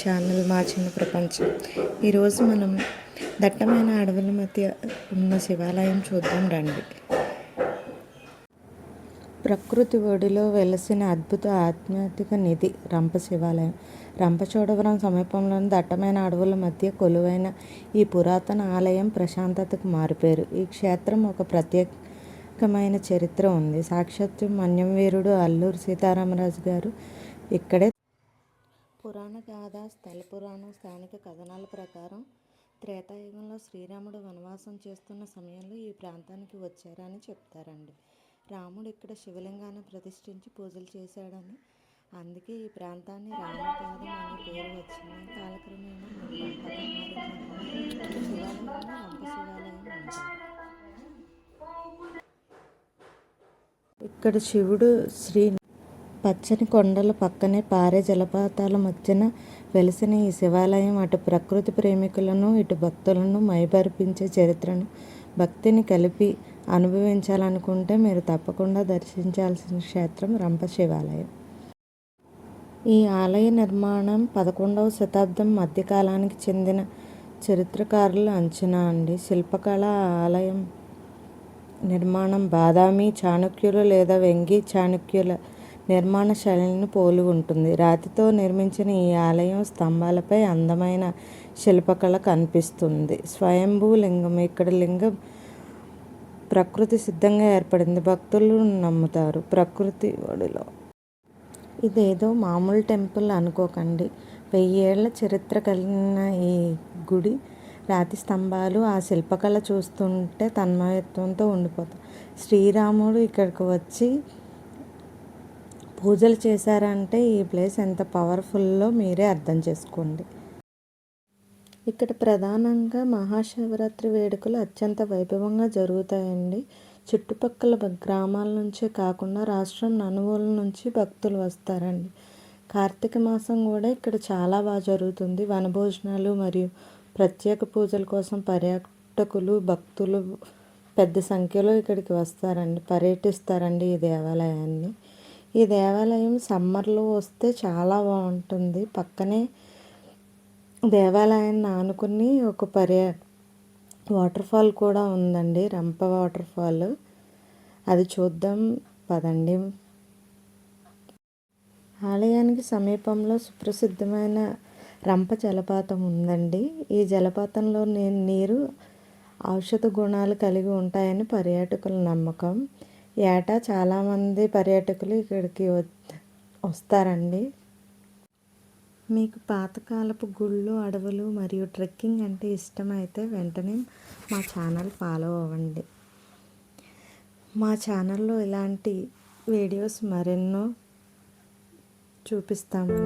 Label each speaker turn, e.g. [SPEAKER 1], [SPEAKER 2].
[SPEAKER 1] Channel మా చిన్న ప్రపంచం. ఈరోజు మనం దట్టమైన అడవుల మధ్య ఉన్న శివాలయం చూద్దాం రండి. ప్రకృతి ఒడిలో వెలసిన అద్భుత ఆధ్యాత్మిక నిధి రంప శివాలయం. రంపచోడవరం సమీపంలోని దట్టమైన అడవుల మధ్య కొలువైన ఈ పురాతన ఆలయం ప్రశాంతతకు మారుపేరు. ఈ క్షేత్రం ఒక ప్రత్యేకమైన చరిత్ర ఉంది. సాక్షాత్తు మన్యం వీరుడు అల్లూరి సీతారామరాజు గారు ఇక్కడే పురాణ గాథ, స్థల పురాణం, స్థానిక కథనాల ప్రకారం త్రేతాయుగంలో శ్రీరాముడు వనవాసం చేస్తున్న సమయంలో ఈ ప్రాంతానికి వచ్చారని చెప్తారండి. రాముడు ఇక్కడ శివలింగాన్ని ప్రతిష్ఠించి పూజలు చేశాడని, అందుకే ఈ ప్రాంతాన్ని రామపాదం అనే పేరు వచ్చింది. కాలక్రమేణా రంపగా మారిందని ఈ శివాలయాన్ని రంప శివాలయం అంటారు. ఇక్కడ శివుడు శ్రీ పచ్చని కొండల పక్కనే పారే జలపాతాల మధ్యన వెలిసిన ఈ శివాలయం అటు ప్రకృతి ప్రేమికులను, ఇటు భక్తులను మైమరిపించే చరిత్రను, భక్తిని కలిపి అనుభవించాలనుకుంటే మీరు తప్పకుండా దర్శించాల్సిన క్షేత్రం రంప శివాలయం. ఈ ఆలయ నిర్మాణం 11వ శతాబ్దం మధ్యకాలానికి చెందిన చరిత్రకారుల అంచనా అండి. శిల్పకళ ఆలయం నిర్మాణం బాదామి చాళుక్యులు లేదా వెంగి చాళుక్యుల నిర్మాణ శైలిని పోలి ఉంటుంది. రాతితో నిర్మించిన ఈ ఆలయం స్తంభాలపై అందమైన శిల్పకళ కనిపిస్తుంది. స్వయంభూ లింగం. ఇక్కడ లింగం ప్రకృతి సిద్ధంగా ఏర్పడింది భక్తులు నమ్ముతారు. ప్రకృతి ఒడిలో ఇదేదో మామూలు టెంపుల్ అనుకోకండి. 1000 ఏళ్ల చరిత్ర కలిగిన ఈ గుడి రాతి స్తంభాలు, ఆ శిల్పకళ చూస్తుంటే తన్మయత్వంతో ఉండిపోతాం. శ్రీరాముడు ఇక్కడికి వచ్చి పూజలు చేశారంటే ఈ ప్లేస్ ఎంత పవర్ఫుల్లో మీరే అర్థం చేసుకోండి. ఇక్కడ ప్రధానంగా మహాశివరాత్రి వేడుకలు అత్యంత వైభవంగా జరుగుతాయండి. చుట్టుపక్కల గ్రామాల నుంచే కాకుండా రాష్ట్రం నలుమూలల నుంచి భక్తులు వస్తారండి. కార్తీక మాసం కూడా ఇక్కడ చాలా బాగా జరుగుతుంది. వనభోజనాలు మరియు ప్రత్యేక పూజల కోసం పర్యాటకులు, భక్తులు పెద్ద సంఖ్యలో ఇక్కడికి వస్తారండి, పర్యటిస్తారండి ఈ దేవాలయాన్ని. ఈ దేవాలయం సమ్మర్లో వస్తే చాలా బాగుంటుంది. పక్కనే దేవాలయాన్ని ఆనుకుని ఒక వాటర్ ఫాల్ కూడా ఉందండి, రంప వాటర్ ఫాల్. అది చూద్దాం పదండి. ఆలయానికి సమీపంలో సుప్రసిద్ధమైన రంప జలపాతం ఉందండి. ఈ జలపాతంలో నీరు ఔషధ గుణాలు కలిగి ఉంటాయని పర్యాటకుల నమ్మకం. ఏటా చాలామంది పర్యాటకులు ఇక్కడికి వస్తారండి. మీకు పాతకాలపు గుళ్ళు, అడవులు మరియు ట్రెక్కింగ్ అంటే ఇష్టమైతే వెంటనే మా ఛానల్ ఫాలో అవ్వండి. మా ఛానల్లో ఇలాంటి వీడియోస్ మరెన్నో చూపిస్తాము.